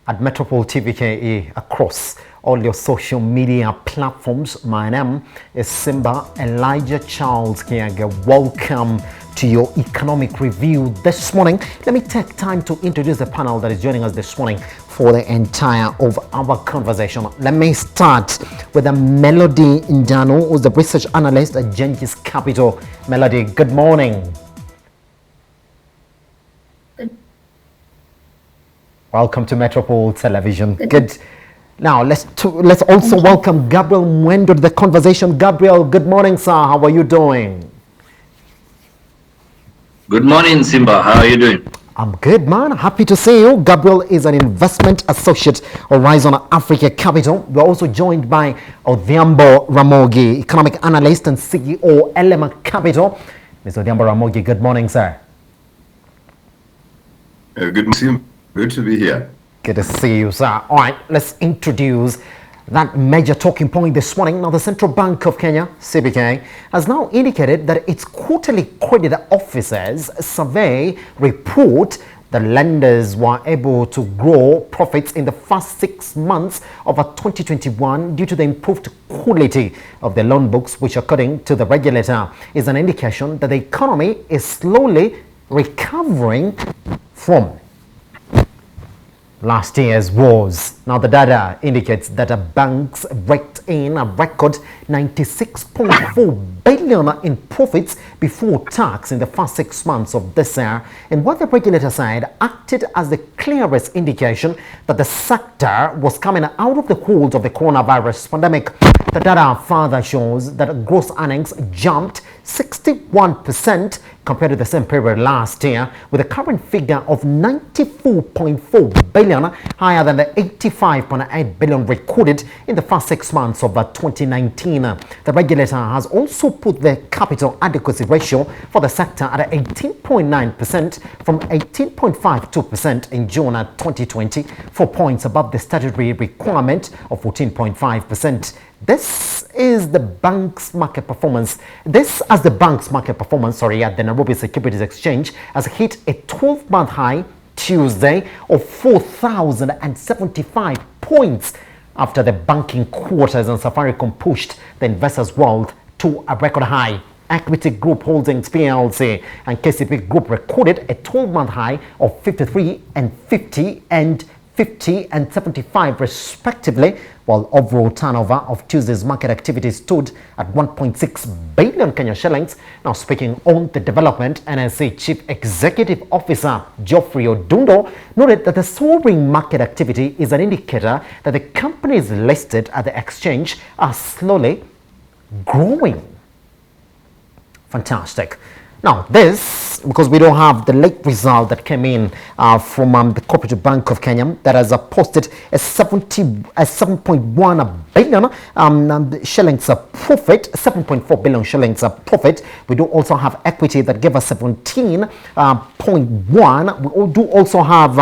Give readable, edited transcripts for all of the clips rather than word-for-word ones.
at Metropole TVKE across all your social media platforms. My name is Simba Elijah Charles Kiaga. Welcome to your economic review this morning. Let me take time to introduce the panel that is joining us this morning for the entire of our conversation. Let me start with MELODIE NDANU, who's the research analyst at GENGHIS Capital. MELODIE, good morning. Welcome to Metropole Television. Good. Now, let's also welcome GABRIEL MWENDWA to the conversation. GABRIEL, good morning, sir. How are you doing? Good morning, Simba. How are you doing? I'm good, man. Happy to see you. GABRIEL is an investment associate, Horizon Africa Capital. We're also joined by ODHIAMBO RAMOGI, economic analyst and CEO, ELIM Capital. Mr. ODHIAMBO RAMOGI, good morning, sir. Good morning, Simba. Good to be here. Good to see you, sir. All right, let's introduce that major talking point this morning. Now, the Central Bank of Kenya, CBK, has now indicated that its quarterly credit officers survey report that lenders were able to grow profits in the first 6 months of 2021 due to the improved quality of the loan books, which, according to the regulator, is an indication that the economy is slowly recovering from last year's woes. Now, the data indicates that banks raked in a record 96.4 billion in profits before tax in the first 6 months of this year, and what the regulator said acted as the clearest indication that the sector was coming out of the hold of the coronavirus pandemic. The data further shows that gross earnings jumped 61% compared to the same period last year, with a current figure of 94.4 billion, higher than the 85.8 billion recorded in the first 6 months of 2019. The regulator has also put the capital adequacy ratio for the sector at 18.9% from 18.52% in June 2020, 4 points above the statutory requirement of 14.5%. This is the bank's market performance. At the Nairobi Securities Exchange has hit a 12-month high Tuesday of 4,075 points after the banking quarters and Safaricom pushed the investors' world to a record high. Equity Group Holdings PLC and KCB Group recorded a 12-month high of 53 and 50 and 50 and 75 respectively, while overall turnover of Tuesday's market activity stood at 1.6 billion Kenyan shillings. Now, speaking on the development, NSC Chief Executive Officer Geoffrey Odundo noted that the soaring market activity is an indicator that the companies listed at the exchange are slowly growing. Fantastic. Now, this, because we don't have the late result that came in from the Cooperative Bank of Kenya that has posted a 7.1 billion shillings profit, 7.4 billion shillings profit. We do also have equity that gave us 17.1. We do also have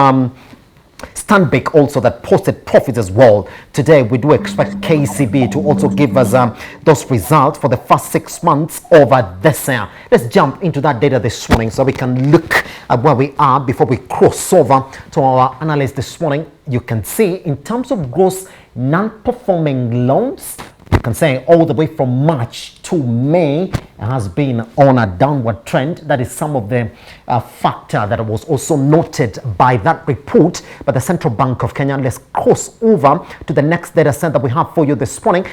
Stanbic also that posted profits as well. Today, we do expect KCB to also give us those results for the first 6 months over this year. Let's jump into that data this morning so we can look at where we are before we cross over to our analyst this morning. You can see in terms of gross non-performing loans, you can say all the way from March to May it has been on a downward trend. That is some of the factor that was also noted by that report by the Central Bank of Kenya. Let's cross over to the next data set that we have for you this morning.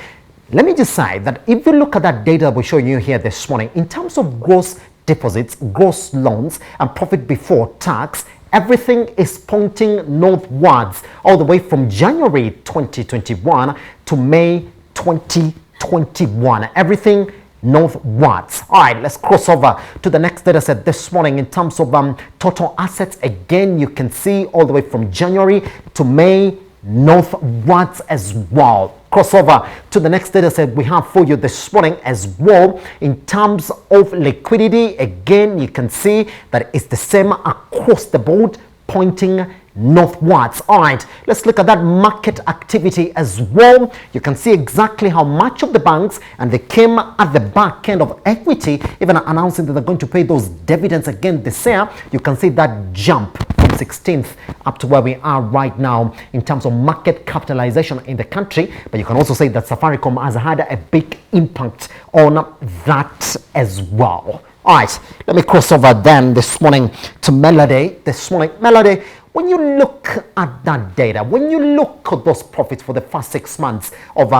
Let me just say that if you look at that data we're showing you here this morning, in terms of gross deposits, gross loans, and profit before tax, everything is pointing northwards all the way from January 2021 to May 2021. Everything northwards. All right, let's cross over to the next data set this morning. In terms of total assets, again, you can see all the way from January to May northwards as well. Cross over to the next data set we have for you this morning as well. In terms of liquidity, again, you can see that it's the same across the board, pointing northwards. All right, let's look at that market activity as well. You can see exactly how much of the banks, and they came at the back end of equity, even announcing that they're going to pay those dividends again this year. You can see that jump from 16th up to where we are right now in terms of market capitalization in the country. But you can also say that Safaricom has had a big impact on that as well. All right, let me cross over then this morning to Melody. This morning, Melody, when you look at that data, when you look at those profits for the first 6 months of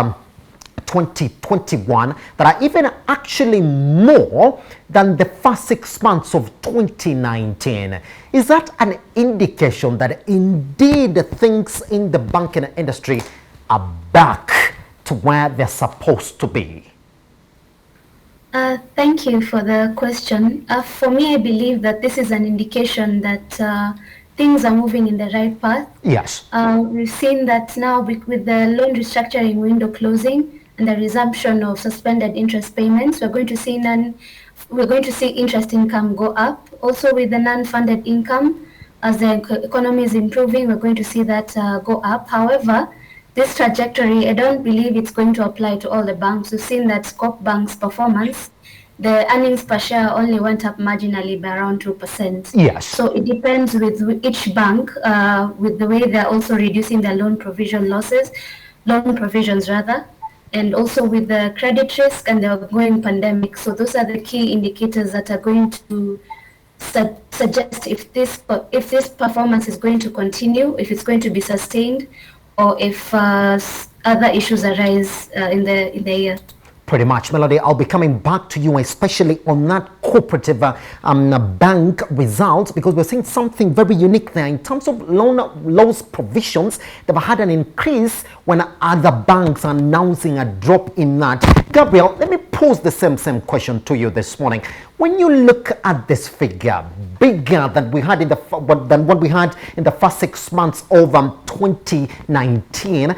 2021 that are even actually more than the first 6 months of 2019, is that an indication that indeed things in the banking industry are back to where they're supposed to be? Thank you for the question. For me, I believe that this is an indication that things are moving in the right path. Yes. We've seen that now with the loan restructuring window closing and the resumption of suspended interest payments, we're going to see interest income go up. Also with the non-funded income, as the economy is improving, we're going to see that go up. However, this trajectory, I don't believe it's going to apply to all the banks. We've seen that Scope Bank's performance, the earnings per share only went up marginally by around 2%. Yes. So it depends with each bank, with the way they're also reducing their loan provisions rather, and also with the credit risk and the ongoing pandemic. So those are the key indicators that are going to suggest if this performance is going to continue, if it's going to be sustained, or if other issues arise in the year. Pretty much, Melody. I'll be coming back to you, especially on that Cooperative Bank results, because we're seeing something very unique there in terms of loan loss provisions. They've had an increase when other banks are announcing a drop in that. Gabriel, let me pose the same question to you this morning. When you look at this figure, bigger than we had than what we had in the first 6 months of 2019.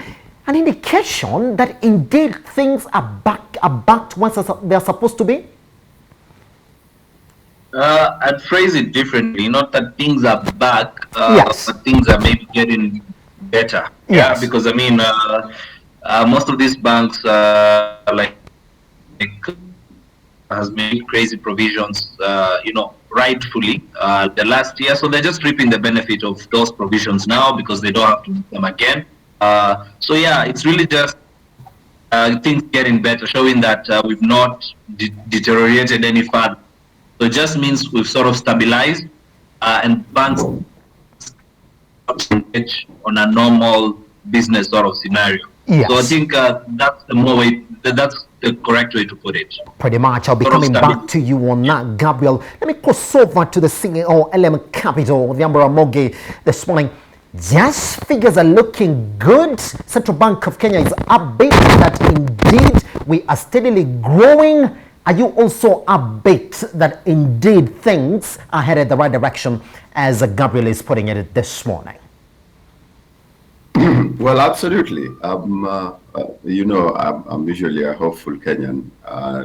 An indication that indeed things are back to where they're supposed to be? I'd phrase it differently. Not that things are back, yes, but things are maybe getting better. Yes. Yeah, because I mean, most of these banks, like has made crazy provisions, rightfully the last year. So they're just reaping the benefit of those provisions now because they don't have to do them again. So yeah, it's really just things getting better, showing that we've not deteriorated any further. So it just means we've sort of stabilized and banks on a normal business sort of scenario. Yes. So I think that's the correct way to put it. Pretty much. I'll be coming back to you on that, Gabriel. Let me cross over to the CEO, ELIM Capital, the RAMOGI this morning. Yes, figures are looking good. Central Bank of Kenya is upbeat that indeed we are steadily growing. Are you also upbeat that indeed things are headed the right direction, as Gabriel is putting it this morning? Well, absolutely. I'm usually a hopeful Kenyan,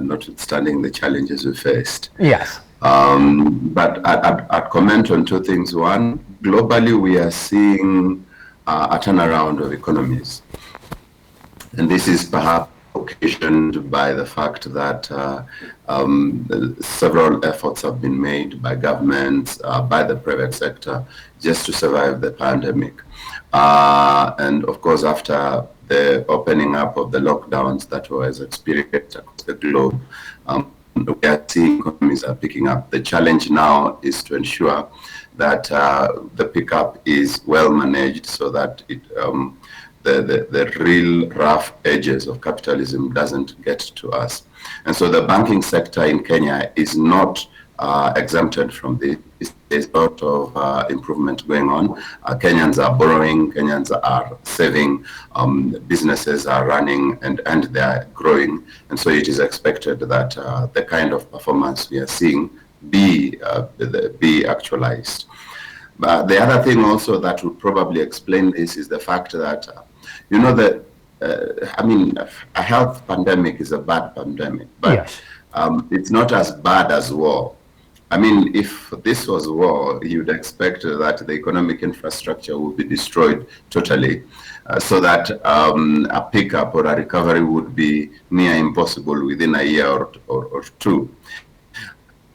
notwithstanding the challenges we faced. Yes. But I'd comment on two things. One, globally, we are seeing a turnaround of economies. And this is perhaps occasioned by the fact that several efforts have been made by governments, by the private sector, just to survive the pandemic. And of course, after the opening up of the lockdowns that was experienced across the globe, we are seeing economies are picking up. The challenge now is to ensure that the pickup is well managed so that the real rough edges of capitalism doesn't get to us. And so the banking sector in Kenya is not exempted from this. There's a lot of improvement going on. Kenyans are borrowing, Kenyans are saving, businesses are running and they are growing. And so it is expected that the kind of performance we are seeing be actualized. But the other thing also that would probably explain this is the fact that, a health pandemic is a bad pandemic, but yes, it's not as bad as war. I mean, if this was war, you'd expect that the economic infrastructure would be destroyed totally, so that a pickup or a recovery would be near impossible within a year or two.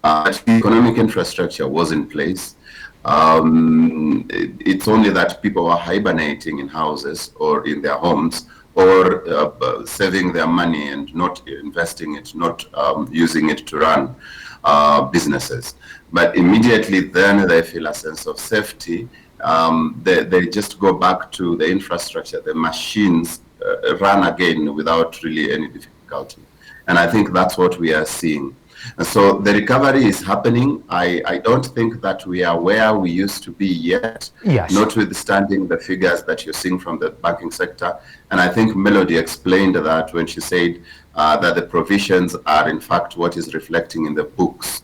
The economic infrastructure was in place. It's only that people are hibernating in houses or in their homes, or saving their money and not investing it, not using it to run businesses. But immediately then they feel a sense of safety. They just go back to the infrastructure, the machines run again without really any difficulty. And I think that's what we are seeing. And so the recovery is happening. I don't think that we are where we used to be yet, yes, notwithstanding the figures that you're seeing from the banking sector. And I think Melody explained that when she said that the provisions are in fact what is reflecting in the books.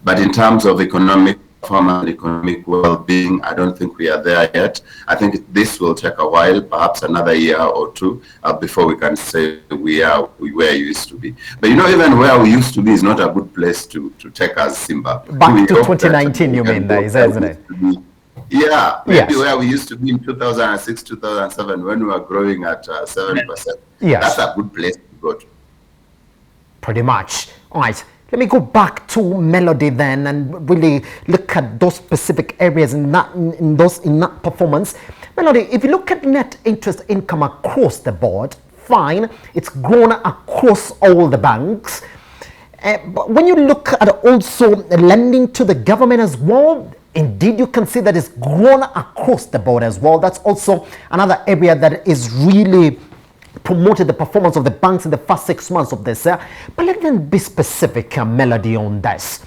But in terms of economic performance and economic well-being, I don't think we are there yet. I think this will take a while, perhaps another year or two, before we can say we are where you used to be. But you know, even where we used to be is not a good place to take us, Simba. Back to 2019, you mean, there, isn't it? Yeah, maybe yes, where we used to be in 2006, 2007, when we were growing at 7%. yes, That's a good place to go to. pretty much. All right. Let me go back to Melody then and really look at those specific areas in that performance. Melody, if you look at net interest income across the board, fine, it's grown across all the banks. But when you look at also lending to the government as well, indeed you can see that it's grown across the board as well. That's also another area that is really promoted the performance of the banks in the first 6 months of this year. But let me be specific, Melody, on this.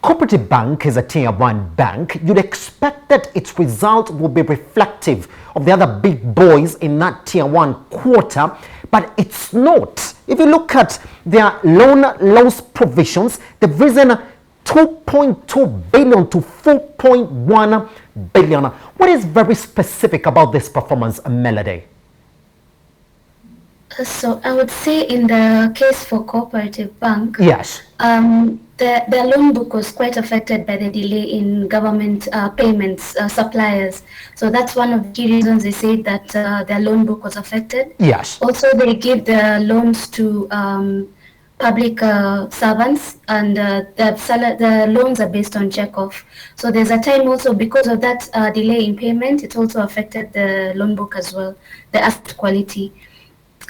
Cooperative Bank is a tier 1 bank. You'd expect that its result will be reflective of the other big boys in that tier 1 quarter, but it's not. If you look at their loan loss provisions, they've risen 2.2 billion to 4.1 billion. What is very specific about this performance, Melody? So I would say in the case for Cooperative Bank, yes, the loan book was quite affected by the delay in government payments, suppliers. So that's one of the key reasons they say that their loan book was affected. yes. Also, they give the loans to public servants, and the loans are based on check-off. So there's a time also, because of that delay in payment, it also affected the loan book as well, the asset quality.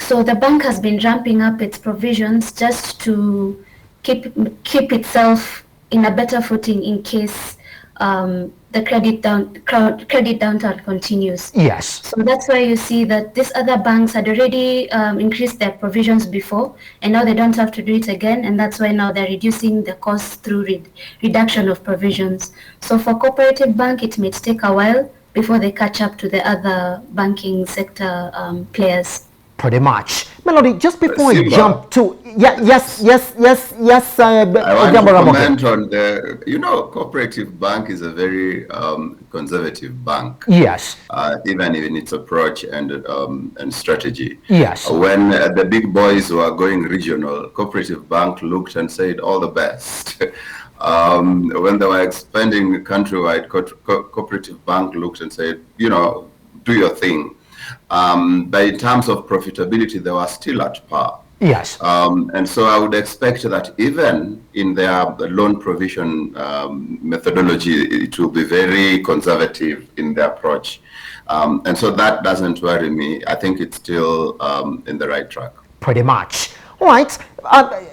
So the bank has been ramping up its provisions just to keep itself in a better footing in case the credit downturn continues. Yes. So that's why you see that these other banks had already increased their provisions before, and now they don't have to do it again, and that's why now they're reducing the cost through reduction of provisions. So for Cooperative Bank, it may take a while before they catch up to the other banking sector players. Pretty much. Melody, just before Simba, I jump to... Yes. I want to comment on the... You know, Cooperative Bank is a very conservative bank. Yes. Even in its approach and strategy. Yes. When the big boys were going regional, Cooperative Bank looked and said, all the best. When they were expanding countrywide, Cooperative Bank looked and said, you know, do your thing. But in terms of profitability, they were still at par. Yes. And so I would expect that even in their loan provision methodology, it will be very conservative in their approach. And so that doesn't worry me. I think it's still in the right track. Pretty much. All right.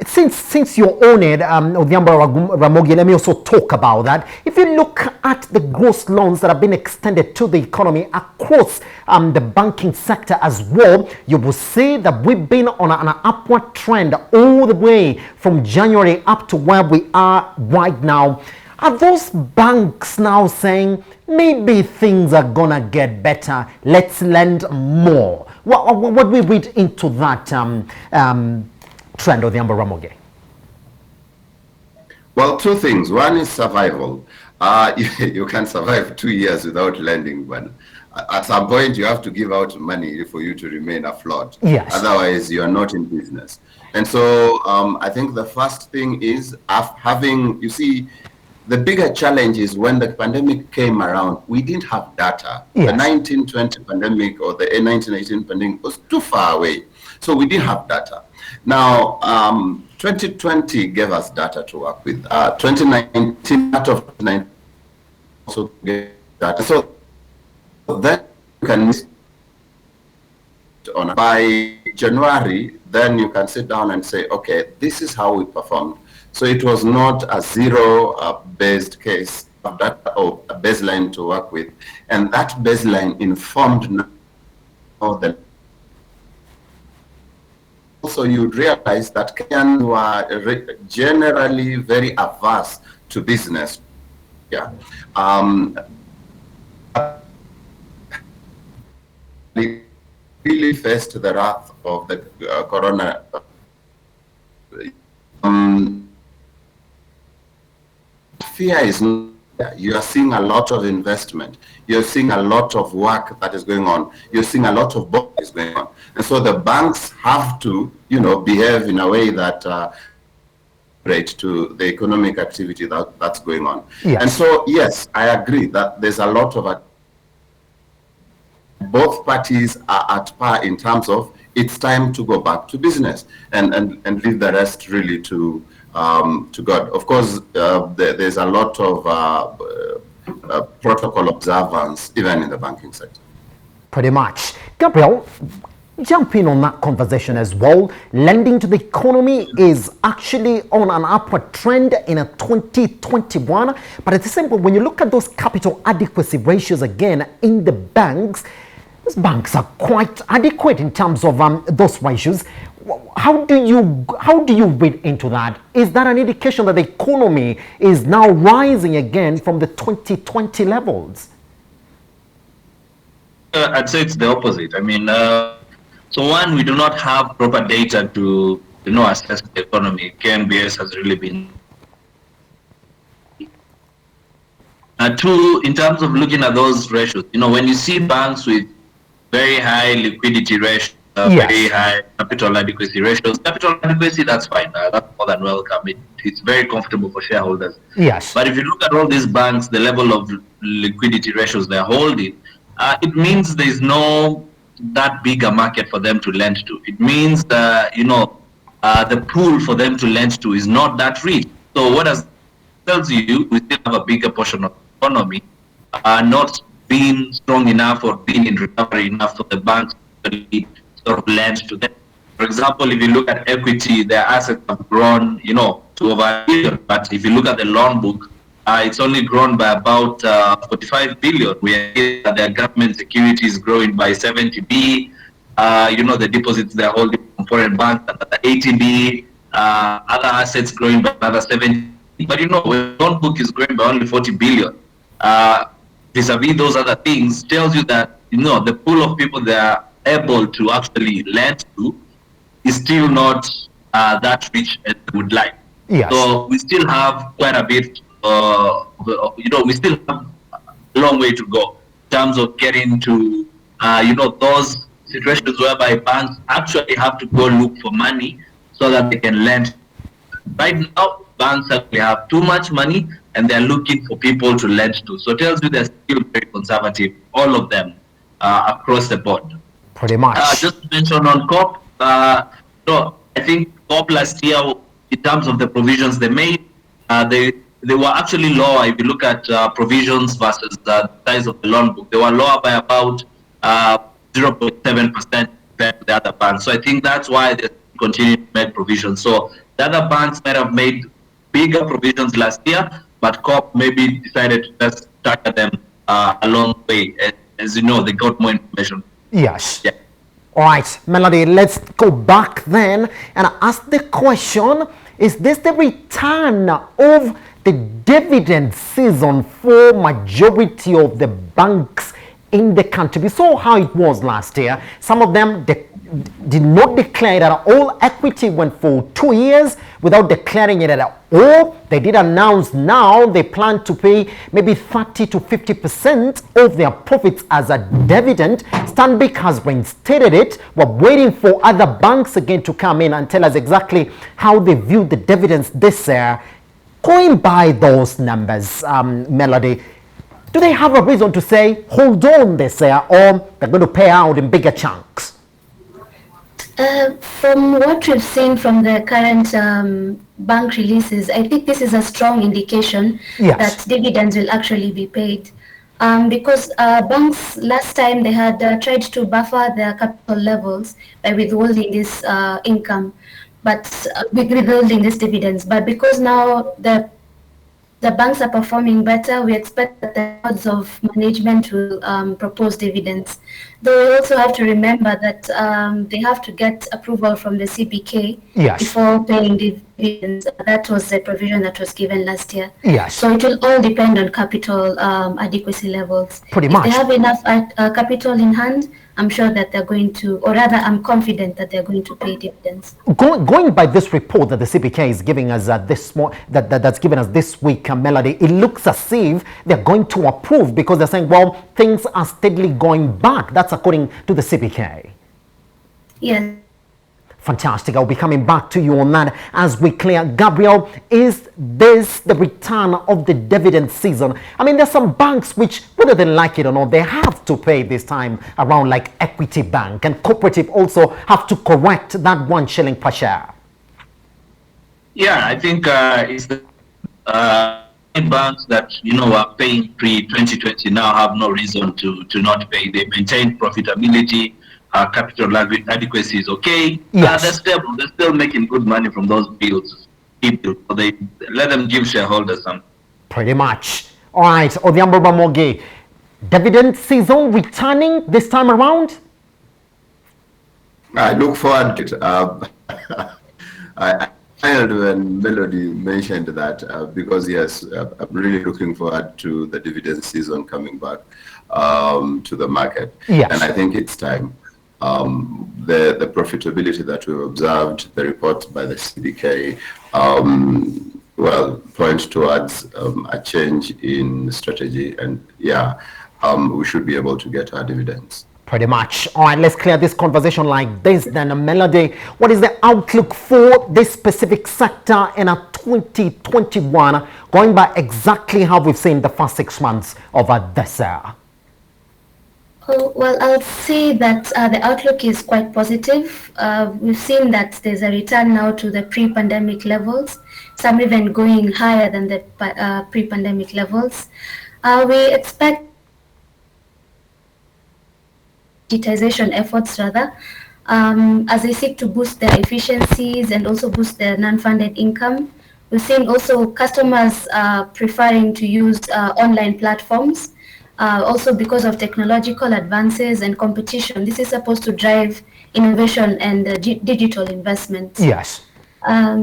Since you own it, ODHIAMBO RAMOGI, let me also talk about that. If you look at the gross loans that have been extended to the economy across the banking sector as well, you will see that we've been on an upward trend all the way from January up to where we are right now. Are those banks now saying, maybe things are gonna get better, let's lend more? What we read into that trend of the ODHIAMBO RAMOGI? Well, two things. One is survival. You can survive 2 years without lending, but at some point you have to give out money for you to remain afloat. Yes. Otherwise, you are not in business. And so I think the first thing is having, you see, the bigger challenge is when the pandemic came around, we didn't have data. Yes. The 1920 pandemic or the 1918 pandemic was too far away. So we didn't have data. Now, 2020 gave us data to work with. 2019, out of 2019, also get that. So then you can on by January, then you can sit down and say, okay, this is how we performed. So it was not a zero-based case of that or a baseline to work with, and that baseline informed now the. Also, you realize that Kenyans were generally very averse to business. Yeah. Really faced the wrath of the corona. Fear is not there. You are seeing a lot of investment. You're seeing a lot of work that is going on. You're seeing a lot of bodies going on. And so the banks have to, behave in a way that to the economic activity that's going on. Yes. And so, yes, I agree that there's a lot of both parties are at par in terms of it's time to go back to business and leave the rest really to God. Of course, there's a lot of protocol observance even in the banking sector. Pretty much. Gabriel, jump in on that conversation as well. Lending to the economy is actually on an upward trend in a 2021. But at the same point, when you look at those capital adequacy ratios again in the banks, these banks are quite adequate in terms of those ratios. How do you read into that? Is that an indication that the economy is now rising again from the 2020 levels? I'd say it's the opposite. I mean, so one, we do not have proper data to assess the economy. KNBS has really been. Two, in terms of looking at those ratios, when you see banks with very high liquidity ratio, yes, very high capital adequacy ratios. Capital adequacy, that's fine. That's more than welcome. It's very comfortable for shareholders. Yes. But if you look at all these banks, the level of liquidity ratios they're holding, it means there's no that big a market for them to lend to. It means that, the pool for them to lend to is not that rich. So what tells you, we still have a bigger portion of the economy not being strong enough or being in recovery enough for the banks to sort of lend to them. For example, if you look at equity, their assets have grown, to over $1 billion. But if you look at the loan book, it's only grown by about 45 billion. Their government security is growing by 70 B. The deposits they're holding from foreign banks at 80 B. Other assets growing by another 70. But when the loan book is growing by only 40 billion, vis-a-vis those other things, tells you that the pool of people they are able to actually lend to is still not that rich as they would like. Yes. So we still have quite a bit. We still have a long way to go in terms of getting to those situations whereby banks actually have to go look for money so that they can lend. Right now, banks actually have too much money and they're looking for people to lend to. So it tells you they're still very conservative, all of them, across the board. Pretty much. Just to mention on COP, I think COP last year, in terms of the provisions they made, they were actually lower. If you look at provisions versus the size of the loan book, they were lower by about 0.7% compared to the other banks. So I think that's why they continue to make provisions. So the other banks might have made bigger provisions last year, but COP maybe decided to just target them a long way. As you know, they got more information. Yes. Yeah. All right, Melody, let's go back then and ask the question, is this the return of the dividend season for majority of the banks in the country? We saw how it was last year. Some of them did not declare it at all. Equity went for 2 years without declaring it at all. They did announce now they plan to pay maybe 30 to 50% of their profits as a dividend. Stanbic has reinstated it. We're waiting for other banks again to come in and tell us exactly how they view the dividends this year. Going by those numbers, Melody, do they have a reason to say hold on this year, or they're going to pay out in bigger chunks? From what we've seen from the current bank releases, I think this is a strong indication Yes. that dividends will actually be paid. Because banks last time they had tried to buffer their capital levels by withholding this income, but withholding these dividends. But because now the banks are performing better, we expect that the boards of management will propose dividends. Though we also have to remember that they have to get approval from the CBK Yes. before paying dividends. That was the provision that was given last year. Yes. So it will all depend on capital adequacy levels. Pretty If much. they have enough capital in hand, I'm sure that they're going to, or rather, I'm confident that they're going to pay dividends. Going by this report that the CBK is giving us that's given us this week, Melody, it looks as if they're going to approve because they're saying, well, things are steadily going back. That's according to the CBK. Yes. Fantastic. I'll be coming back to you on that as we clear. Gabriel, is this the return of the dividend season? I mean, there's some banks which, whether they like it or not, they have to pay this time around, like Equity Bank, and Cooperative also have to correct that 1 shilling per share. Yeah, I think it's the banks that are paying pre-2020 now have no reason to not pay. They maintain profitability. Capital adequacy is okay. Yes. They're still making good money from those bills. So they let them give shareholders some. Pretty much. All right, ODHIAMBO RAMOGI, dividend season returning this time around? I look forward to it. I smiled when Melody mentioned that because yes, I'm really looking forward to the dividend season coming back to the market. Yes. And I think it's time. The profitability that we've observed, the reports by the CBK, point towards a change in strategy, and we should be able to get our dividends. Pretty much. All right, let's clear this conversation like this then. Melody, what is the outlook for this specific sector in a 2021, going by exactly how we've seen the first 6 months of this year? Oh, well, I'll say that the outlook is quite positive. We've seen that there's a return now to the pre-pandemic levels, some even going higher than the pre-pandemic levels. We expect digitization efforts as they seek to boost their efficiencies and also boost their non-funded income. We've seen also customers preferring to use online platforms. Also because of technological advances and competition, this is supposed to drive innovation and digital investments. Yes.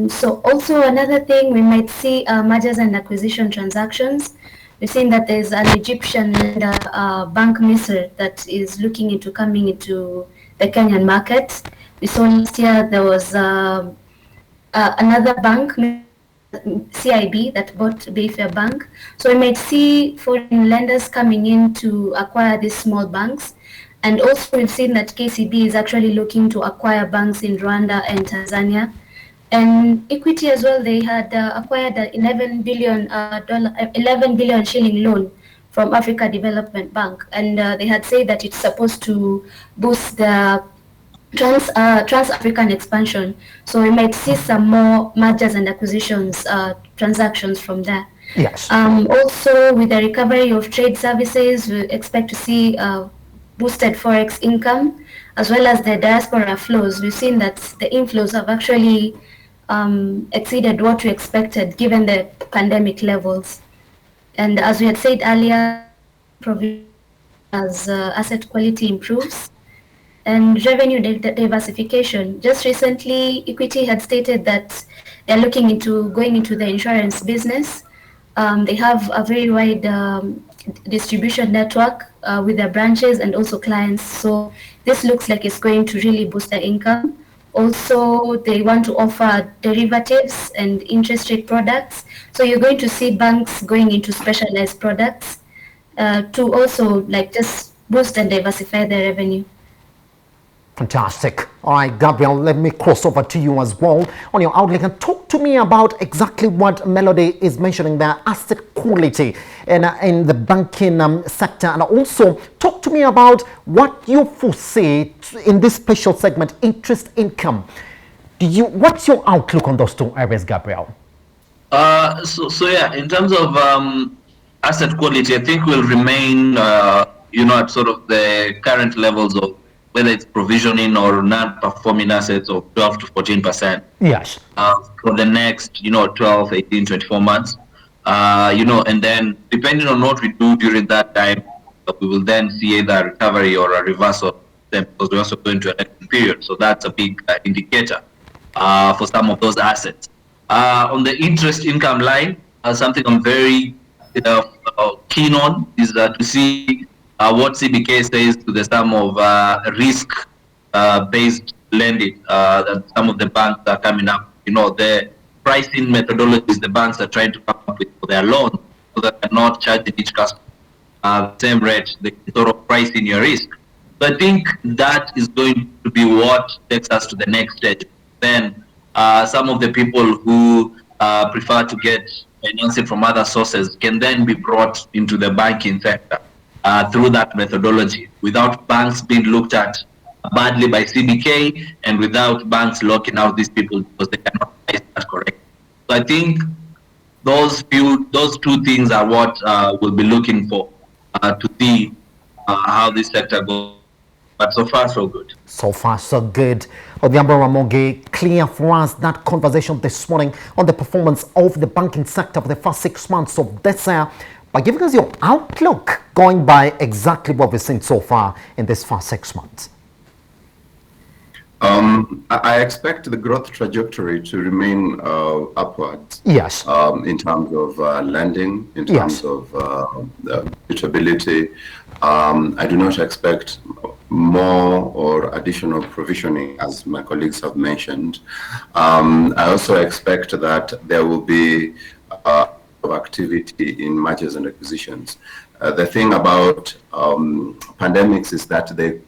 So also another thing, we might see mergers and acquisition transactions. We've seen that there's an Egyptian bank Misr that is looking into coming into the Kenyan market. We saw last year there was another bank, CIB, that bought Bayfair Bank. So we might see foreign lenders coming in to acquire these small banks. And also we've seen that KCB is actually looking to acquire banks in Rwanda and Tanzania. And Equity as well, they had acquired an 11 billion shilling loan from Africa Development Bank. And they had said that it's supposed to boost the trans-African expansion. So we might see some more mergers and acquisitions transactions from there. Yes. Also, with the recovery of trade services, we expect to see boosted forex income, as well as the diaspora flows. We've seen that the inflows have actually exceeded what we expected given the pandemic levels. And as we had said earlier, as asset quality improves, and revenue diversification. Just recently, Equity had stated that they're looking into going into the insurance business. They have a very wide distribution network with their branches and also clients. So this looks like it's going to really boost their income. Also, they want to offer derivatives and interest rate products. So you're going to see banks going into specialized products to also just boost and diversify their revenue. Fantastic. All right, Gabriel, let me cross over to you as well on your outlook and talk to me about exactly what MELODIE is mentioning there, asset quality in the banking sector, and also talk to me about what you foresee in this special segment, interest income. What's your outlook on those two areas, Gabriel? So yeah, in terms of asset quality, I think will remain, at sort of the current levels of whether it's provisioning or non-performing assets of 12 to 14%. Yes. For the next, 12, 18, 24 months. And then depending on what we do during that time, we will then see either a recovery or a reversal then, because we're also going to an election period. So that's a big indicator for some of those assets. On the interest income line, something I'm very keen on is to see what CBK says to the sum of risk-based lending that some of the banks are coming up. The pricing methodologies the banks are trying to come up with for their loans, so that they're not charging each customer the same rate, they can sort of price in your risk. So I think that is going to be what takes us to the next stage. Then some of the people who prefer to get financing from other sources can then be brought into the banking sector through that methodology, without banks being looked at badly by CBK and without banks locking out these people because they cannot price that correct. So I think those two things are what we'll be looking for to see how this sector goes. But so far, so good. So far, so good. ODHIAMBO Ramogi, clear for us that conversation this morning on the performance of the banking sector for the first 6 months of this year, by giving us your outlook going by exactly what we've seen so far in this first 6 months. I expect the growth trajectory to remain upwards. Yes. In terms of lending, in terms of profitability. I do not expect more or additional provisioning, as my colleagues have mentioned. I also expect that there will be activity in mergers and acquisitions. The thing about pandemics is that they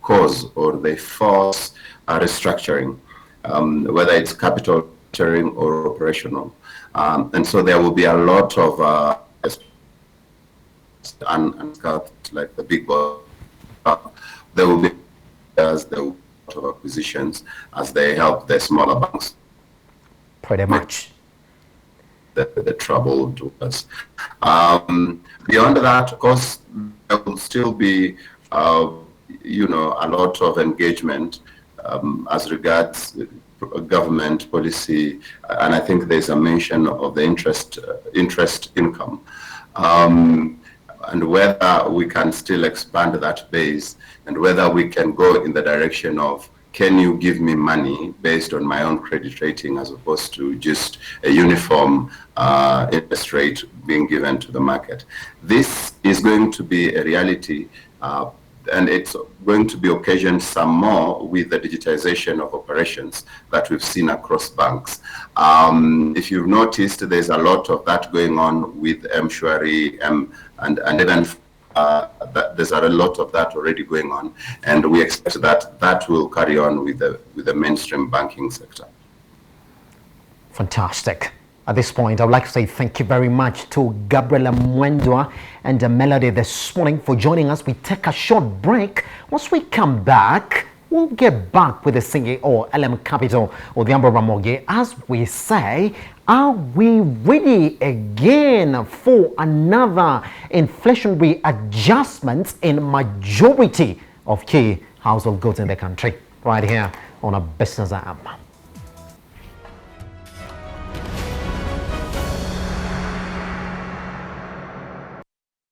cause or they force restructuring, whether it's capital restructuring or operational. And so there will be a lot of like the big boss. There will be a lot of acquisitions as they help the smaller banks. Pretty much. The trouble to us. Beyond that, of course, there will still be, a lot of engagement as regards government policy, and I think there's a mention of the interest income, and whether we can still expand that base, and whether we can go in the direction of, can you give me money based on my own credit rating as opposed to just a uniform interest rate being given to the market. This is going to be a reality, and it's going to be occasioned some more with the digitization of operations that we've seen across banks. If you've noticed, there's a lot of that going on with M-Shwari, and even there's a lot of that already going on, and we expect that will carry on with the mainstream banking sector. Fantastic. At this point, I would like to say thank you very much to Gabriel MWENDWA and MELODIE this morning for joining us. We take a short break. Once we come back, we'll get back with the CEO, ELIM Capital, ODHIAMBO Ramogi, as we say, are we ready again for another inflationary adjustment in majority of key household goods in the country? Right here on a Business Hour.